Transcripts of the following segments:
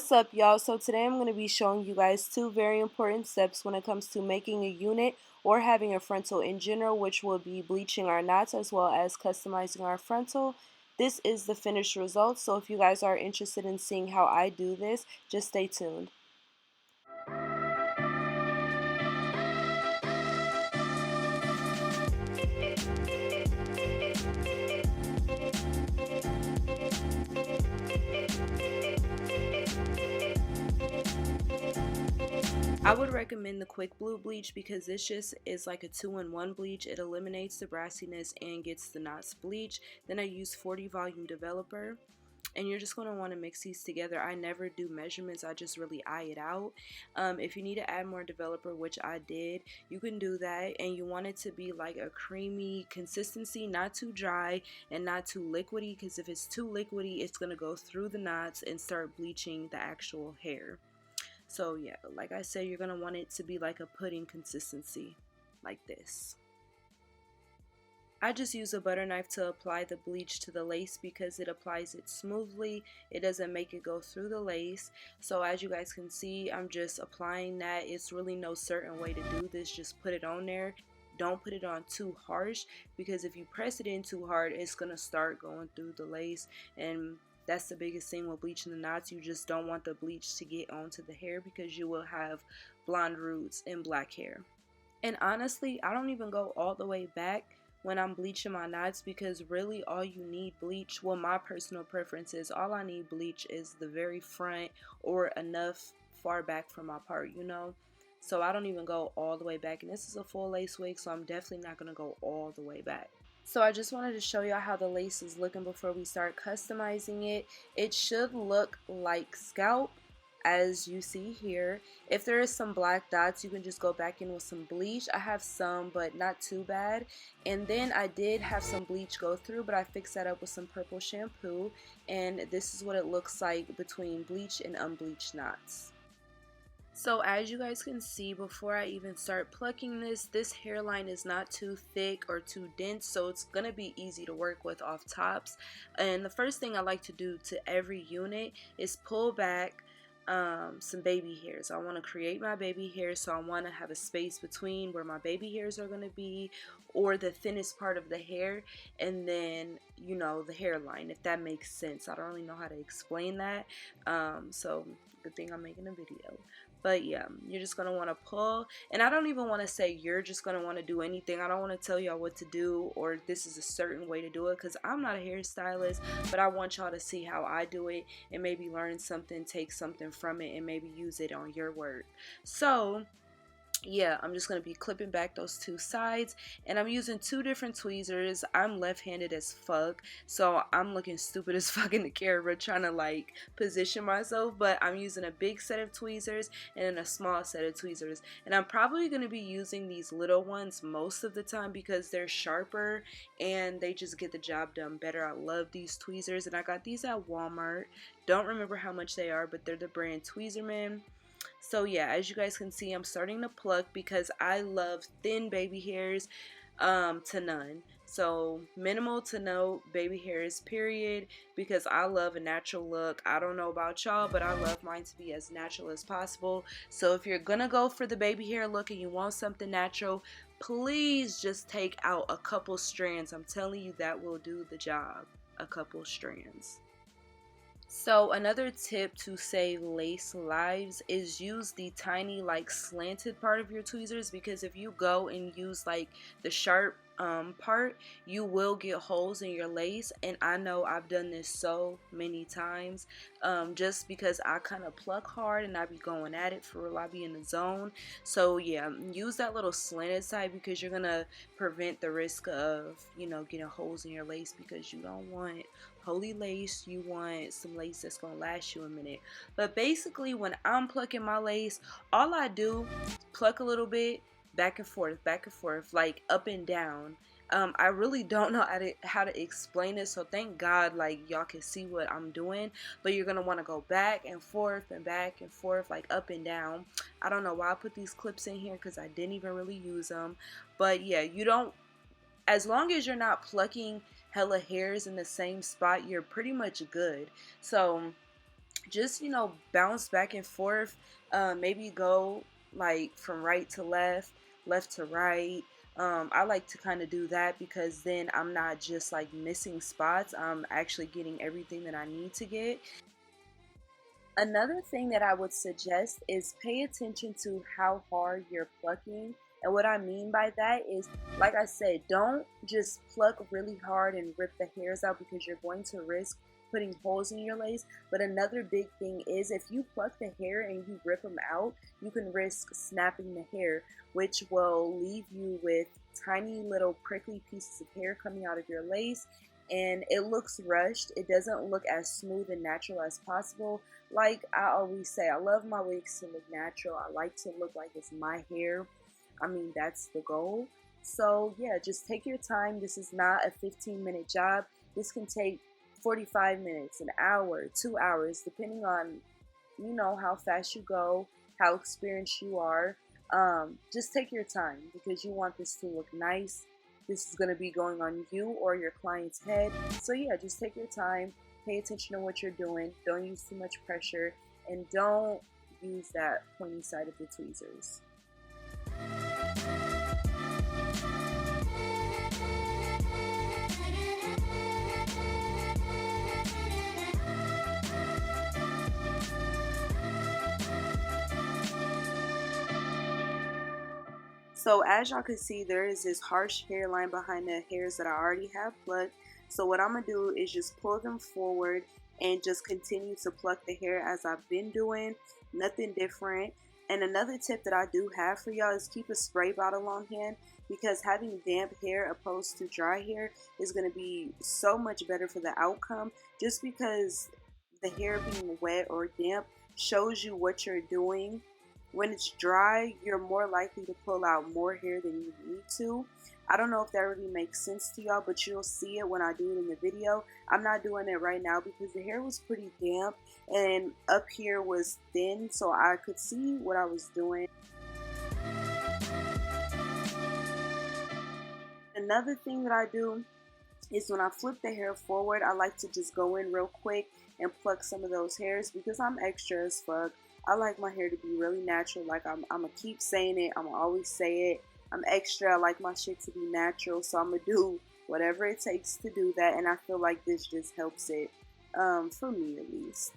What's up, y'all? So today I'm going to be showing you guys two very important steps when it comes to making a unit or having a frontal in general, which will be bleaching our knots as well as customizing our frontal. This is the finished result, so if you guys are interested in seeing how I do this, just stay tuned. I would recommend the Quick Blue bleach because this just is like a 2-in-1 bleach. It eliminates the brassiness and gets the knots bleached. Then I use 40 volume developer, and you're just going to want to mix these together. I never do measurements, I just really eye it out. If you need to add more developer, which I did, you can do that, and you want it to be like a creamy consistency, not too dry and not too liquidy, because if it's too liquidy it's going to go through the knots and start bleaching the actual hair. So yeah, like I said, you're going to want it to be like a pudding consistency, like this. I just use a butter knife to apply the bleach to the lace because it applies it smoothly. It doesn't make it go through the lace. So as you guys can see, I'm just applying that. It's really no certain way to do this. Just put it on there. Don't put it on too harsh, because if you press it in too hard, it's going to start going through the lace, and that's the biggest thing with bleaching the knots. You just don't want the bleach to get onto the hair because you will have blonde roots and black hair. And honestly, I don't even go all the way back when I'm bleaching my knots, because really all you need bleach, well, my personal preference is all I need bleach is the very front or enough far back from my part, you know. So I don't even go all the way back, and this is a full lace wig, so I'm definitely not going to go all the way back. So I just wanted to show y'all how the lace is looking before we start customizing it. It should look like scalp, as you see here. If there is some black dots, you can just go back in with some bleach. I have some, but not too bad. And then I did have some bleach go through, but I fixed that up with some purple shampoo, and this is what it looks like between bleach and unbleached knots. So as you guys can see, before I even start plucking this hairline is not too thick or too dense, so it's gonna be easy to work with off tops. And the first thing I like to do to every unit is pull back some baby hairs. I want to create my baby hairs, so I want to have a space between where my baby hairs are going to be, or the thinnest part of the hair, and then, you know, the hairline, if that makes sense. I don't really know how to explain that, so good thing I'm making a video. But yeah, you're just going to want to pull, and I don't even want to say you're just going to want to do anything. I don't want to tell y'all what to do or this is a certain way to do it, because I'm not a hairstylist, but I want y'all to see how I do it and maybe learn something, take something from it, and maybe use it on your work. So yeah, I'm just going to be clipping back those two sides, and I'm using two different tweezers. I'm left-handed as fuck, so I'm looking stupid as fuck in the camera trying to like position myself, but I'm using a big set of tweezers and then a small set of tweezers, and I'm probably going to be using these little ones most of the time because they're sharper and they just get the job done better. I love these tweezers, and I got these at Walmart. Don't remember how much they are, but they're the brand Tweezerman. So yeah, as you guys can see, I'm starting to pluck because I love thin baby hairs to none. So minimal to no baby hairs, period, because I love a natural look. I don't know about y'all, but I love mine to be as natural as possible. So if you're gonna go for the baby hair look and you want something natural, please just take out a couple strands. I'm telling you, that will do the job. A couple strands. So another tip to save lace lives is use the tiny like slanted part of your tweezers, because if you go and use like the sharp part, you will get holes in your lace, and I know I've done this so many times just because I kind of pluck hard and I be going at it for real. I be in the zone. So yeah, use that little slanted side because you're gonna prevent the risk of, you know, getting holes in your lace, because you don't want holy lace. You want some lace that's gonna last you a minute. But basically, when I'm plucking my lace, all I do is pluck a little bit, back and forth, like up and down. I really don't know how to explain it, so thank God like y'all can see what I'm doing. But you're gonna want to go back and forth, like up and down. I don't know why I put these clips in here because I didn't even really use them. But yeah, you don't, as long as you're not plucking hella hairs in the same spot, you're pretty much good. So just, you know, bounce back and forth. Maybe go like from right to left, left to right. I like to kind of do that because then I'm not just like missing spots. I'm actually getting everything that I need to get. Another thing that I would suggest is pay attention to how hard you're plucking. And what I mean by that is, like I said, don't just pluck really hard and rip the hairs out because you're going to risk putting holes in your lace. But another big thing is if you pluck the hair and you rip them out, you can risk snapping the hair, which will leave you with tiny little prickly pieces of hair coming out of your lace. And it looks rushed. It doesn't look as smooth and natural as possible. Like I always say, I love my wigs to look natural. I like to look like it's my hair. I mean, that's the goal. So yeah, just take your time. This is not a 15-minute job. This can take 45 minutes, an hour, 2 hours, depending on, you know, how fast you go, how experienced you are. Just take your time because you want this to look nice. This is going to be going on you or your client's head. So yeah, just take your time. Pay attention to what you're doing. Don't use too much pressure. And don't use that pointy side of the tweezers. So as y'all can see, there is this harsh hairline behind the hairs that I already have plucked. So what I'm going to do is just pull them forward and just continue to pluck the hair as I've been doing. Nothing different. And another tip that I do have for y'all is keep a spray bottle on hand, because having damp hair opposed to dry hair is going to be so much better for the outcome, just because the hair being wet or damp shows you what you're doing. When it's dry, you're more likely to pull out more hair than you need to. I don't know if that really makes sense to y'all, but you'll see it when I do it in the video. I'm not doing it right now because the hair was pretty damp and up here was thin, so I could see what I was doing. Another thing that I do is when I flip the hair forward, I like to just go in real quick and pluck some of those hairs because I'm extra as fuck. I like my hair to be really natural. Like I'm gonna keep saying it. I'm gonna always say it. I'm extra. I like my shit to be natural, so I'm gonna do whatever it takes to do that. And I feel like this just helps it, for me at least.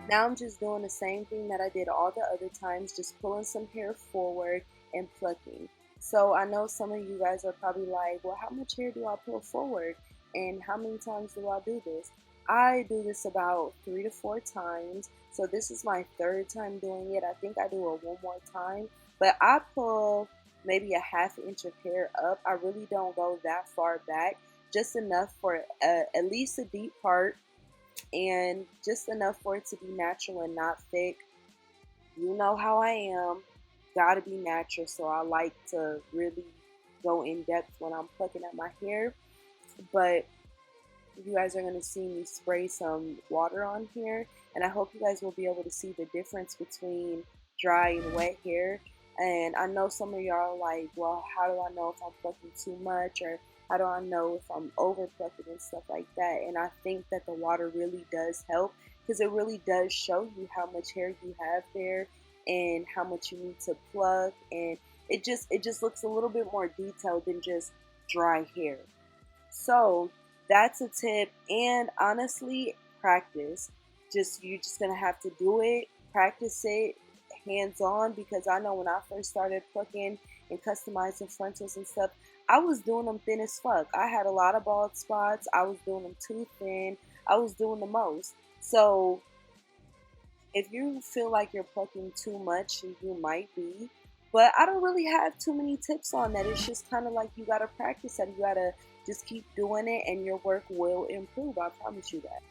Now I'm just doing the same thing that I did all the other times, just pulling some hair forward and plucking. So I know some of you guys are probably like, well, how much hair do I pull forward? And how many times do I do this? I do this about 3 to 4 times. So this is my third time doing it. I think I do it one more time. But I pull maybe a ½ inch of hair up. I really don't go that far back. Just enough for at least a deep part, and just enough for it to be natural and not thick. You know how I am. Gotta be natural, so I like to really go in depth when I'm plucking at my hair. But you guys are going to see me spray some water on here, and I hope you guys will be able to see the difference between dry and wet hair. And I know some of y'all are like, well, how do I know if I'm plucking too much, or how do I know if I'm over plucking and stuff like that? And I think that the water really does help, because it really does show you how much hair you have there and how much you need to pluck, and it just looks a little bit more detailed than just dry hair. So that's a tip. And honestly, practice. You're just gonna have to do it, practice it hands on, because I know when I first started plucking and customizing frontals and stuff, I was doing them thin as fuck. I had a lot of bald spots. I was doing them too thin. I was doing the most. So if you feel like you're plucking too much, you might be. But I don't really have too many tips on that. It's just kind of like you gotta practice it. You gotta just keep doing it, and your work will improve. I promise you that.